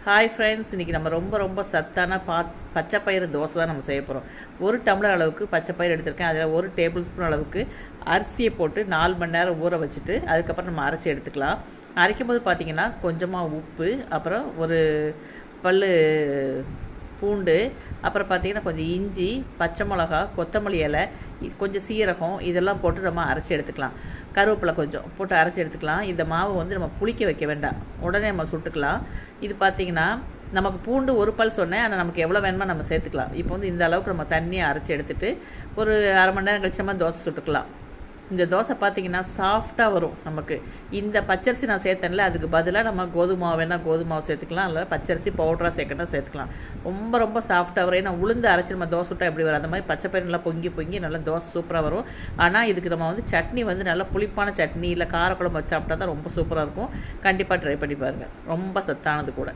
Hi friends, இன்றைக்கி நம்ம ரொம்ப சத்தான பச்சைப்பயிறு தோசை தான் நம்ம செய்ய போகிறோம். 1 டம்ளர் அளவுக்கு பச்சைப்பயிறு எடுத்திருக்கேன். அதில் 1 டேபிள் ஸ்பூன் அளவுக்கு அரிசியை போட்டு 4 மணி நேரம் ஊற வச்சுட்டு அதுக்கப்புறம் நம்ம அரைச்சி எடுத்துக்கலாம். அரைக்கும் போது பார்த்திங்கன்னா கொஞ்சமாக உப்பு, அப்புறம் ஒரு பல் பூண்டு, அப்புறம் பார்த்திங்கன்னா கொஞ்சம் இஞ்சி, பச்சை மிளகா, கொத்தமல்லி இலை, கொஞ்சம் சீரகம் இதெல்லாம் போட்டு நம்ம அரைச்சி எடுத்துக்கலாம். கருவேப்பிலை கொஞ்சம் போட்டு அரைச்சி எடுத்துக்கலாம். இந்த மாவை வந்து நம்ம புளிக்க வைக்க வேண்டாம், உடனே நம்ம சுட்டுக்கலாம். இது பார்த்திங்கன்னா நமக்கு பூண்டு 1 பல் சொன்னேன், ஆனால் நமக்கு எவ்வளோ வேணுமோ நம்ம சேர்த்துக்கலாம். இப்போ வந்து இந்த அளவுக்கு நம்ம தண்ணியை அரைச்சி எடுத்துகிட்டு ஒரு அரை மணி நேரம் கழிச்சு நம்ம தோசை சுட்டுக்கலாம். இந்த தோசை பார்த்திங்கன்னா சாஃப்டாக வரும். நமக்கு இந்த பச்சரிசி நான் சேர்த்தேன்ல, அதுக்கு பதிலாக நம்ம கோதுமை மாவு வேணால் கோதுமை மாவு சேர்த்துக்கலாம், இல்லை பச்சரிசி பவுடராக சேர்த்துக்கலாம். ரொம்ப சாஃப்டாக வரும். ஏன்னா உளுந்து அரைச்சி நம்ம தோசை சுட்டால் எப்படி வரும், அந்த மாதிரி பச்சைப்பயிறு நல்லா பொங்கி நல்லா தோசை சூப்பராக வரும். ஆனால் இதுக்கு நம்ம வந்து சட்னி வந்து நல்லா புளிப்பான சட்னி இல்லை காரக்குழம்பு வச்சு சாப்பிட்டா தான் ரொம்ப சூப்பராக இருக்கும். கண்டிப்பாக ட்ரை பண்ணி பாருங்கள். ரொம்ப சத்தானது கூட.